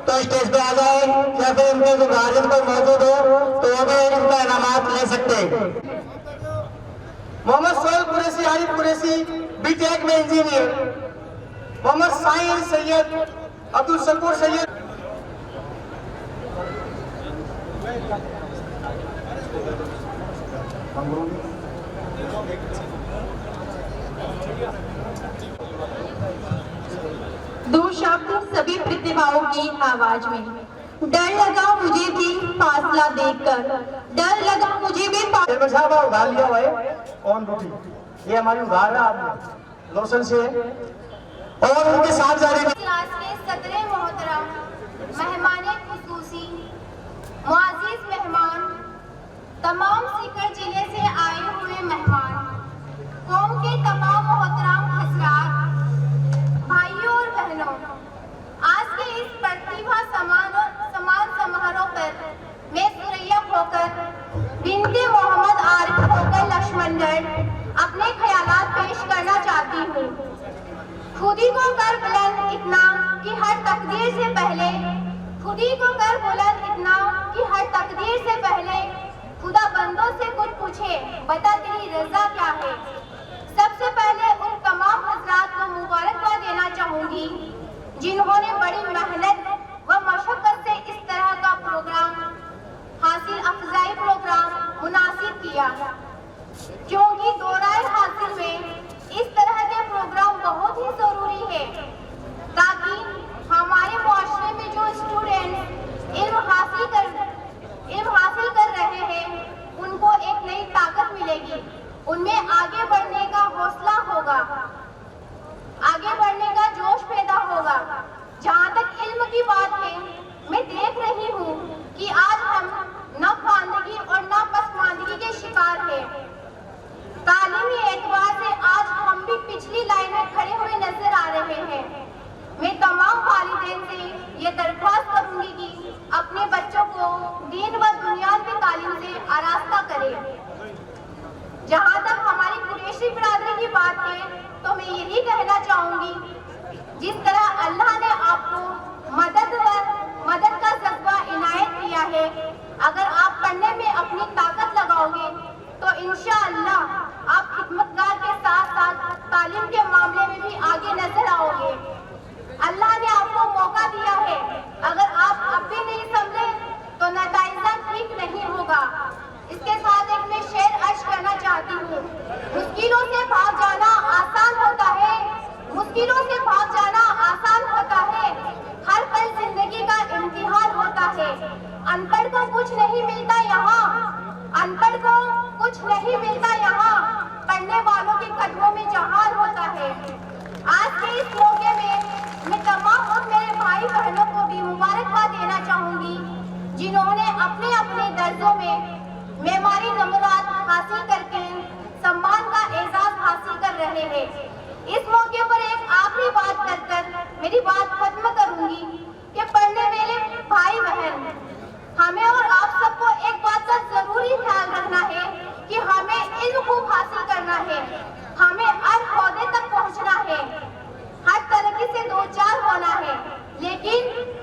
तो स्टेज पे आ जाए, या फिर इनके जो गार्जियन कोई मौजूद हो तो वो भी इनका इनामात ले सकते हैं। मोहम्मद सोहेल कुरैशी, आरिफ कुरैशी बीटेक में इंजीनियर, मोहम्मद साहिल सैयद, अब्दुल शकूर सैयद। दो शब्द सभी प्रतिभाओं की आवाज में। डर लगा मुझे भी फासला देखकर, डर लगा मुझे भी साहब उधार लिया हुआ है ऑन ड्यूटी, ये हमारी उधार है आपने लोशन से, और उनके साथ जारी क्लास के सदरे मोहतरम, मेहमाने खुसूसी, मुआजिज मेहमान, तमाम सीकर जिले से आए हुए मेहमान, कौम के तमाम मोहतरम हजरात, भाइयों और बहनों, आज के इस प्रतिभा समान समारोह पर मैं सुरैया खोकर बिनते मोहम्मद आरिफ खोकर लक्ष्मणगढ़ अपने ख्यालात पेश करना चाहती हूँ। खुदी को कर बुलंद इतना कि हर तकदीर से पहले, खुदी को कर बुलंद इतना कि हर तकदीर से पहले खुदा बंदों से कुछ पूछे, बता तेरी रजा क्या है। सबसे पहले उन तमाम हजरात को मुबारकबाद देना चाहूंगी जिन्होंने बड़ी मेहनत व मशक्कत से इस तरह का प्रोग्राम, हासिल अफजाई प्रोग्राम मुनासिब किया, क्योंकि दौराए हासिल में इस तरह के प्रोग्राम बहुत ही जरूरी है, ताकि हमारे मुआशरे में जो स्टूडेंट इल्म हासिल कर रहे हैं उनको एक नई ताकत मिलेगी, उनमें आगे बढ़ने का हौसला होगा, आगे बढ़ने का जोश पैदा होगा। जहाँ तक इल्म की बात है, मैं देख रही हूँ कि आज हम न खानदगी और न पसमानदगी के शिकार हैं। तालीमी एतबार से आज हम भी पिछली लाइन में खड़े हुए नजर आ रहे हैं। मैं तमाम वालिदैन से ये दरख्वास्त करूंगी कि अपने बच्चों को दीन व दुनियावी तालीम से आरास्ता करें। जहाँ तक हमारी कुरैशी बिरादरी की बात है, तो मैं यही कहना चाहूंगी, जिस तरह अल्लाह ने आपको मदद का जज्बा इनायत किया है, अगर आप पढ़ने में अपनी ताकत लगाओगे तो इंशाअल्लाह आप खिदमतगार के साथ साथ तालीम के मामले में भी आगे नजर आओगे। अल्लाह ने आपको मौका दिया है, अगर आप अब भी नहीं समझे तो नतीजा ठीक नहीं होगा। इसके साथ एक मैं शेर अर्ज करना चाहती हूँ। मुश्किलों से भाग जाना आसान होता है, मुश्किलों से भाग जाना आसान होता है, हर पल जिंदगी का इम्तिहान होता है। अनपढ़ को कुछ नहीं मिलता यहाँ, अनपढ़ को कुछ नहीं मिलता यहाँ, पढ़ने वालों के कदमों में जहान होता है। आज के इस मौके में मैं तमाम उन मेरे भाई बहनों को भी मुबारकबाद देना चाहूंगी जिन्होंने अपने अपने दर्जों में मेमारी नंबरात हासिल करके सम्मान का एजाज हासिल कर रहे हैं। इस मौके पर एक आखिरी बात कर मेरी बात खत्म करूंगी कि पढ़ने वाले भाई बहन, हमें और आप सबको एक बात का जरूरी ख्याल रखना है कि हमें इल्म खूब हासिल करना है, हमें हर ओहदे तक पहुंचना है, हर तरक्की से दो चार होना है, लेकिन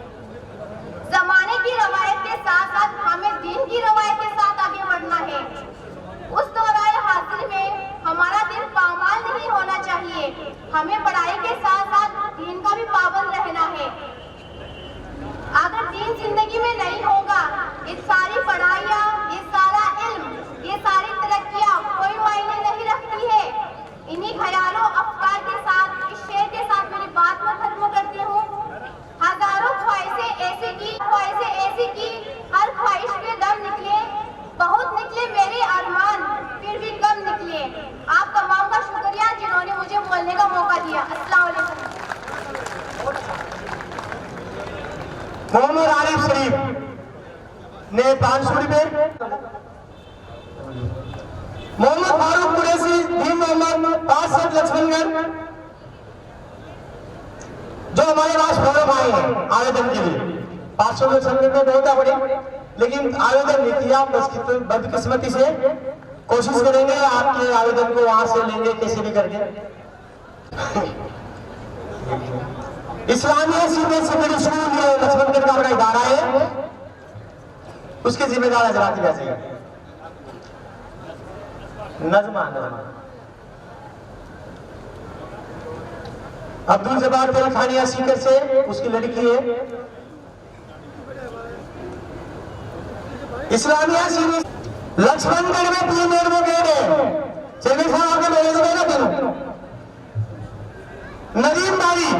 जमाने की रवायत के साथ साथ हमें दीन की रवायत के साथ आगे बढ़ना है। उस दौरान हासिल में हमारा दिल पामाल नहीं होना चाहिए, हमें पढ़ाई के साथ साथ दीन का भी पाबंद रहना है। अगर दीन जिंदगी में नहीं बोलने का मौका दिया। अस्सलाम वालेकुम। मोहम्मद आरिफ शरीफ ने 500 रुपए, मोहम्मद फारूक कुरैशी, भीम मोहम्मद 65 लक्ष्मणगढ़, जो हमारे पास फॉर्म आए हैं आवेदन के लिए। 500 लक्ष्मणगढ़ में बहुत है बड़ी, लेकिन आवेदन नहीं किया, बदकिस्मती से कोशिश करेंगे आपके आवेदन को वहां से लेंगे कैसे भी करके। इस्लामिया सीनियर सेकेंडरी स्कूल ये लक्ष्मणगढ़ का अपना इदारा है, उसके जिम्मेदार हजरात कैसे हैं? नजमा अब्दुल जब्बार तेल खानिया सीकर से, उसकी लड़की है। इस्लामिया सीनियर लक्ष्मणगढ़ में 3 एडवोकेट है, चेयरमैन साहब आपके मैनेज में ना तीनों। नदीम बारी,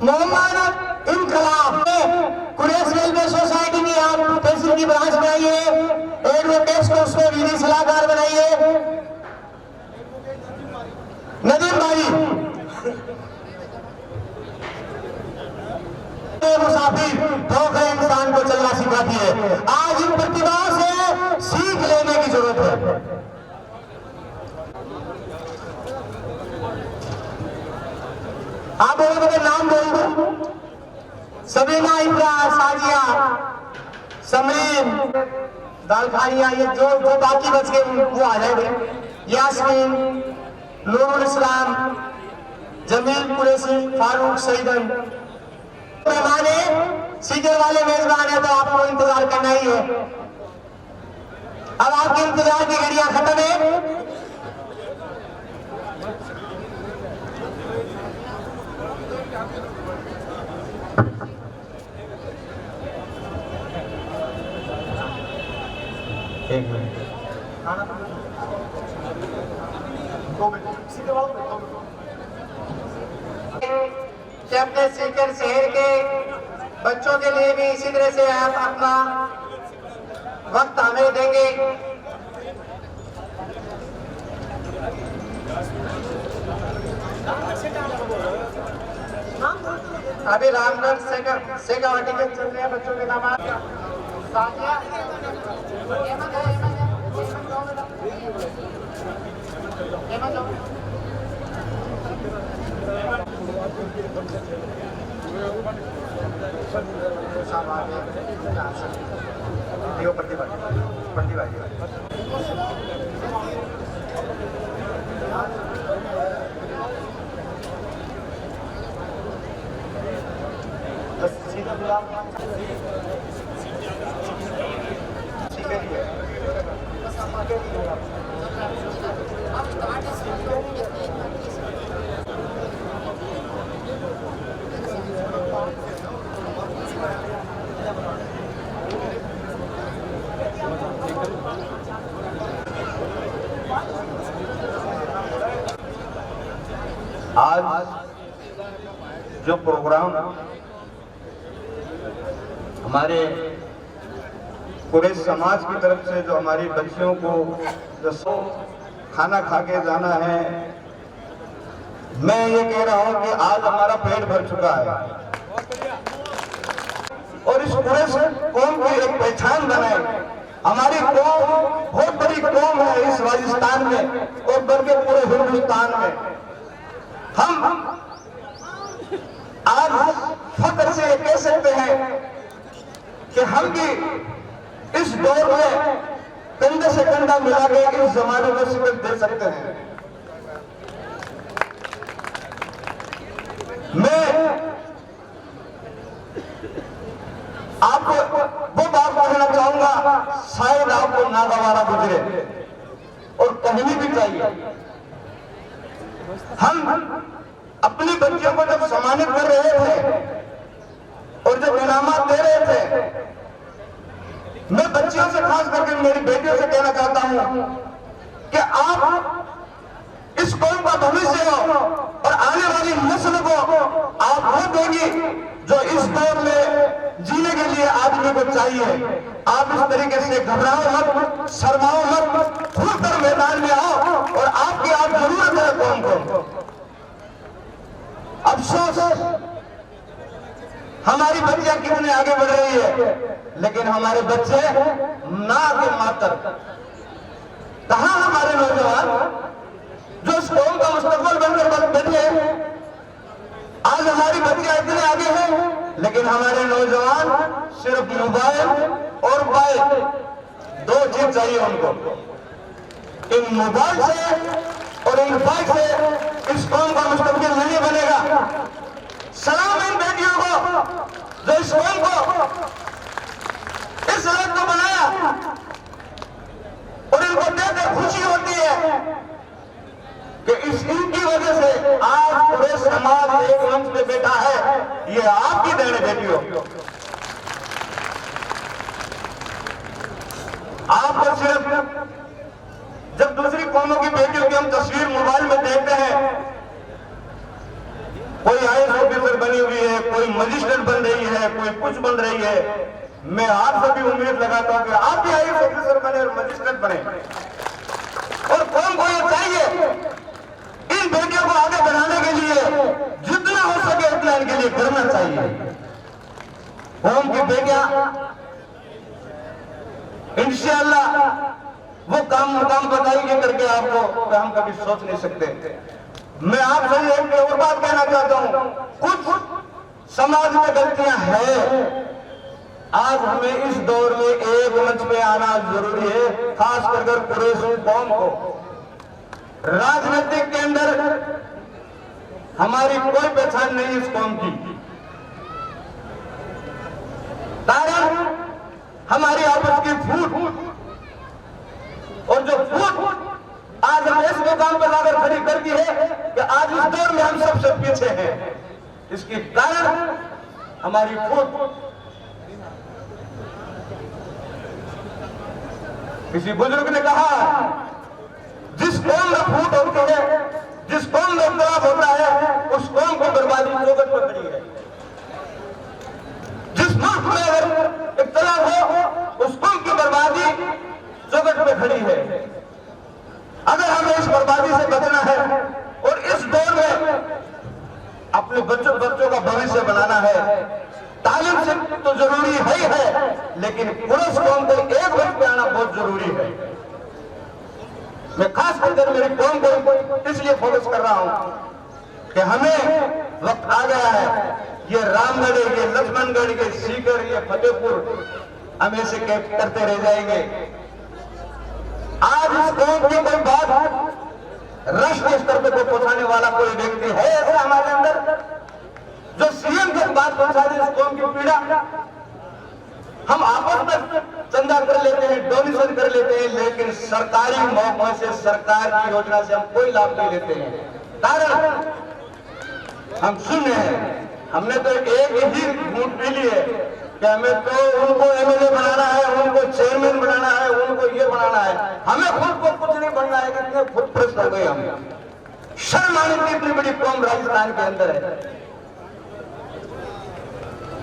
मोहम्मद इनकलाब, कुरैश रेलवे सोसाइटी की आप तहसील की ब्रांच बनाइए, एडवोकेट्स को उसमें विधि सलाहकार बनाइए। नदीम बारी मुसाफिर धोखे इंसान को चलना सिखाती है। आज इन प्रतिभाओं से सीख लेने की जरूरत है। आप बोलो मेरे नाम बोल दो, सबीना, इब्रा, साजिया, समरीन, दालखानिया, ये जो बाकी बच गए वो आ जाएंगे। यास्मीन, नूरुल इस्लाम, जमील कुरैशी, फारूक सईदन मेहमान है, सीकर वाले मेजबान है, तो आपको इंतजार करना ही है। अब आपके इंतजार की घड़ियां खत्म है। एक मिनट, 2 मिनट सीधे आओ। कि अपने सीकर शहर के बच्चों के लिए भी इसी तरह से आप अपना वक्त हमें देंगे। अभी रामगढ़ सेगावाटी के चल रहे हैं बच्चों के नाम। आज जो प्रोग्राम हमारे पूरे समाज की तरफ से जो हमारी बच्चियों को जो खाना खा के जाना है, मैं ये कह रहा हूं कि आज हमारा पेट भर चुका है और इस पूरे कौम की एक पहचान बनाए। हमारी कौम बहुत बड़ी कौम है इस राजस्थान में और बल्कि पूरे हिंदुस्तान में। हम आज फख्र से कह सकते हैं कि हम भी इस दौर में कंधे से कंधा मिला के इस जमाने को शिकस्त दे सकते हैं। मैं आपको वो बात कहना चाहूंगा, शायद आपको नागवारा गुजरे और कहनी भी चाहिए। हम अपनी बच्चियों को जब सम्मानित कर रहे थे और जब इनामात दे रहे थे, मैं बच्चियों से खास करके मेरी बेटियों से कहना चाहता हूं कि आप इस कौम का भविष्य हो और आने वाली नस्ल को आप वो देंगी जो इस दौर में जीने के लिए आप आदमी को चाहिए आप इस तरीके से घबराओ मत, शर्माओ मत, खुलकर मैदान में आओ और आपकी आप जरूरत है कौम को। अफसोस हमारी बच्चियां कितने आगे बढ़ रही है, लेकिन हमारे बच्चे ना के मातर। कहां हमारे नौजवान जो इस कौम का मुस्तकबिल बनकर बैठे? आज हमारी बच्चियां इतने आगे हैं, लेकिन हमारे नौजवान सिर्फ मोबाइल और बाइक, दो चीज चाहिए उनको। इन मोबाइल से और इन बाइक से इस कौम का मुस्तकबिल नहीं बनेगा। सलाम इन बेटियों को जो इस कौम को इस हालत को बनाया, और इनको देखकर खुशी होती है कि इनकी वजह से आज पूरे समाज एक मंच पे बैठा है। ये आपकी देन है बेटियों। आपको सिर्फ जब दूसरी कौमों की बेटियों की हम तस्वीर मोबाइल में देखते हैं, कोई IAS ऑफिसर बनी हुई है, कोई मजिस्ट्रेट बन रही है, कोई कुछ बन रही है, मैं आपसे भी उम्मीद लगाता हूं कि आप भी IAS ऑफिसर बने और मजिस्ट्रेट बने। और कौम को ये चाहिए इन बेटियों को आगे बढ़ाने के लिए जितना हो सके उतना इनके लिए करना चाहिए। कौम की बेटियां इंशाअल्लाह वो काम मुकाम बताएंगे करके आपको तो हम कभी सोच नहीं सकते। मैं आपसे एक और बात कहना चाहता हूं, कुछ समाज में गलतियां हैं। आज हमें इस दौर में एक मंच पे आना जरूरी है, खास कर कुरैशी कौम को। राजनीतिक के अंदर हमारी कोई पहचान नहीं इस कौम की, कारण हमारी आपस की फूट, और जो फूट आज हम इस मुकाम पर लाकर खड़ी कर दी है कि आज इस दौर में हम सबसे पीछे हैं। इसके कारण हमारी फूट। किसी बुजुर्ग ने कहा, जिस कौम में फूट होती है, जिस कौम में इख्तिलाफ होता है, उस कौम की बर्बादी चौखट पर खड़ी है। जिस मुल्क में अगर इख्तिलाफ हो, उस कौम की बर्बादी चौखट पर खड़ी है। अगर हमें इस बर्बादी से बचना है और इस दौर में अपने बच्चों का भविष्य बनाना है, तालीम से तो जरूरी है, लेकिन पुरुष कौम को एक वक्त पे आना बहुत जरूरी है। मैं खास करके मेरी कौम को इसलिए फोकस कर रहा हूं कि हमें वक्त आ गया है। ये रामगढ़, ये लक्ष्मणगढ़, ये सीकर, ये फतेहपुर हम ऐसे करते रह जाएंगे। आज इस कौम की कोई बात राष्ट्रीय स्तर पर कोई पहुंचाने वाला कोई व्यक्ति है ऐसा हमारे अंदर जो सीएम तक बात पहुंचा दे? इस कौम की पीड़ा हम आपस में चंदा कर लेते हैं, डोनेशन कर लेते हैं, लेकिन सरकारी मौकों से, सरकार की योजना से हम कोई लाभ नहीं लेते हैं। कारण हम सुन रहे हैं, हमने तो एक ही वोट पी ली है कि हमें तो उनको MLA बनाना है, उनको चेयरमैन बनाना है, उनको ये बनाना है, हमें खुद को कुछ नहीं बनना है। कितने खुद प्रस्त हो गए हम। शर्म आने की इतनी बड़ी कौम राजस्थान के अंदर है।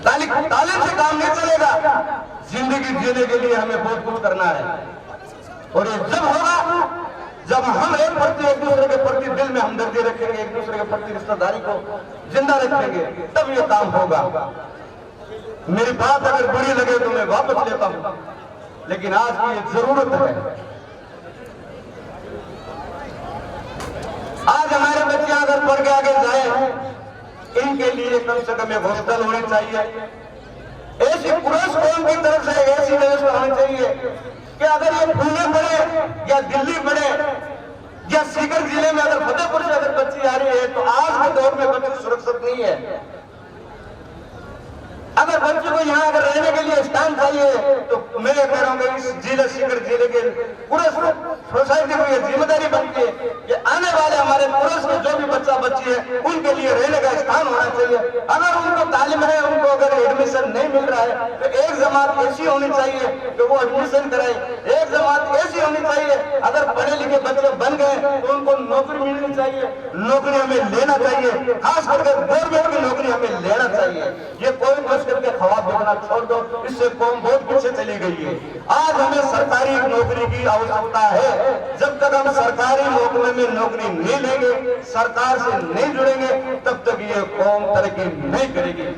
तालीम से काम नहीं चलेगा। जिंदगी जीने के लिए हमें बहुत कुछ करना है, और ये जब होगा जब हम एक दूसरे के प्रति दिल में हमदर्दी रखेंगे, एक दूसरे के प्रति रिश्तेदारी को जिंदा रखेंगे, तब ये काम होगा। मेरी बात अगर बुरी लगे तो मैं वापस लेता हूं, लेकिन आज की ये जरूरत है। आज हमारे बच्चे अगर पढ़ के आगे जाए, इनके लिए कम से कम एक हॉस्टल होनी चाहिए। ऐसी पुरुष कौम की तरफ से ऐसी व्यवस्था होनी चाहिए कि अगर ये पुणे पढ़े या दिल्ली पढ़े या सीकर जिले में अगर फतेहपुर से अगर बच्ची आ रही है, तो आज के दौर में बच्ची सुरक्षित नहीं है। अगर बच्चे को यहाँ अगर रहने के लिए स्थान चाहिए तो मैं ये कह रहा हूँ कि इस जिले सीकर जिले के पूरे सोसाइटी को ये जिम्मेदारी बनती है कि आने वाले हमारे पुरुष में जो भी बच्चा बच्ची है उनके लिए रहने का स्थान होना चाहिए। अगर उनको तालीम है, उनको अगर एडमिशन नहीं मिल रहा है तो एक जमात ऐसी होनी चाहिए कि वो एडमिशन कराए। एक जमात ऐसी होनी चाहिए अगर पढ़े लिखे बच्चे बन गए तो उनको नौकरी मिलनी चाहिए, नौकरी हमें लेना चाहिए, खास करके गवर्नमेंट की नौकरी हमें लेना चाहिए। ये कोई मुश्किल के ख्वाब देखना छोड़ दो, इससे कौम बहुत पीछे चली गई है। आज हमें सरकारी नौकरी की आवश्यकता है। जब तक हम सरकारी नौकरी में नौकरी नहीं लेंगे, सरकार से नहीं जुड़ेंगे, तब तक ये कौम तरक्की नहीं करेगी।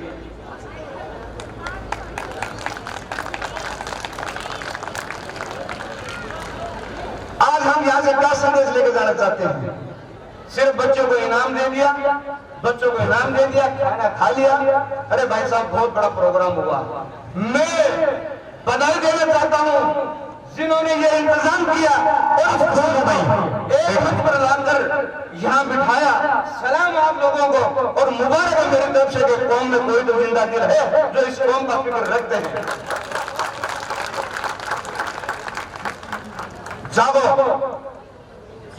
आज हम यहाँ से क्या संदेश लेके जाना चाहते हैं? सिर्फ बच्चों को इनाम दे दिया, बच्चों को इनाम दे दिया, खाना खा लिया। अरे भाई साहब, बहुत बड़ा प्रोग्राम हुआ। मैं बधाई देना चाहता हूँ जिन्होंने ये इंतजाम किया और एक मंच पर लाकर यहाँ बिठाया। सलाम आप लोगों को और मुबारक है मेरी तरफ से कि कौम में कोई तो जिंदा दिल है जो इस कौम का फिक्र रखते हैं। जागो,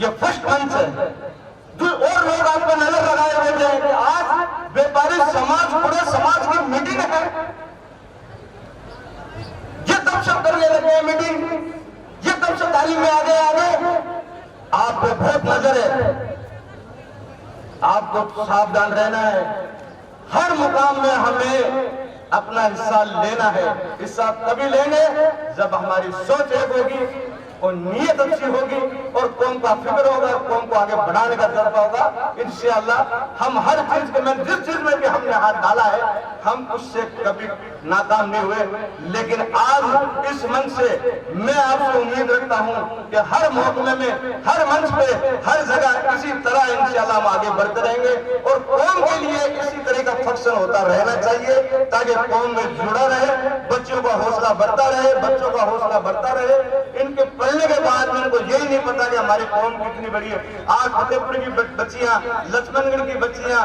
ये फर्स्ट मंच है। और लोग आपको नजर लगाए हुए हैं कि आज व्यापारी समाज, पूरे समाज की मीटिंग है। ये तब सब करने लगे मीटिंग, ये तब सब तालीम में आगे आप पे बहुत नजर है। आपको सावधान रहना है। हर मुकाम में हमें अपना हिस्सा लेना है। हिस्सा तभी लेंगे जब हमारी सोच एक होगी और नीयत अच्छी होगी और कौम का फिक्र होगा, कौम को आगे बढ़ाने का जज्बा होगा। इंशाअल्लाह हम हर चीज के में, जिस चीज में भी हमने हाथ डाला है, हम उससे कभी नाकाम नहीं हुए। लेकिन आज इस मंच से मैं आपसे उम्मीद रखता हूं कि हर महकमे में, हर मंच पे, हर जगह इसी तरह इंशाअल्लाह हम आगे बढ़ते रहेंगे और कौम के लिए इसी तरह का फंक्शन होता रहना चाहिए ताकि कौम में जुड़ा रहे, बच्चों का हौसला बढ़ता रहे, बच्चों का हौसला बढ़ता रहे। इनके पढ़ने के बाद में इनको यही नहीं पता कि हमारी कौम कितनी बड़ी है। आज फतेहपुर की बच्चियां, लक्ष्मणगढ़ की बच्चियां,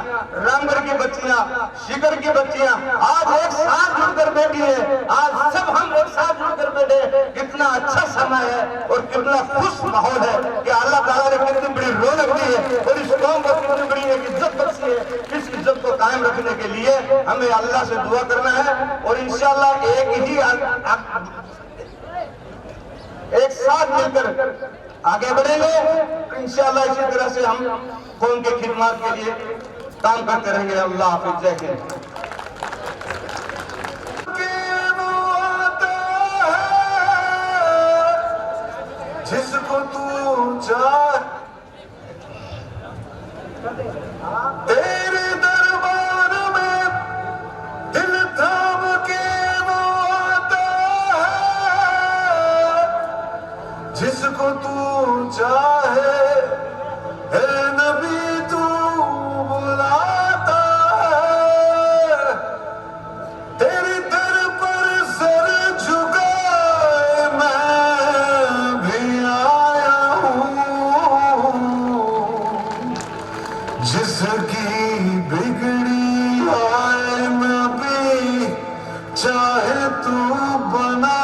रामगढ़ की बच्चियां, शिकर की बच्चियां आज एक साथ जुड़कर बैठी है। आज सब हम एक साथ जुड़कर बैठे। कितना अच्छा समय है और कितना खुश माहौल है कि अल्लाह ताला ने कितनी बड़ी रौनक दी है और इस कौम को कितनी बड़ी एक इज्जत बख्शी है। इस इज्जत को कायम रखने के लिए हमें अल्लाह से दुआ करना है और इंशाअल्लाह एक साथ मिलकर आगे बढ़ेंगे। इंशाअल्लाह इसी तरह से हम कौम के खिदमत के लिए काम करते रहेंगे। अल्लाह हाफिज़, जय हिंद। जिसको तू चाह तेरे दरबार में दिल थाम के वो आता है। जिसको तू चाहे है नबी तू बुलाता है। तेरे दर पर सर झुकाए मैं भी आया हूँ। जिसकी बिगड़ी आए नबी चाहे तू बना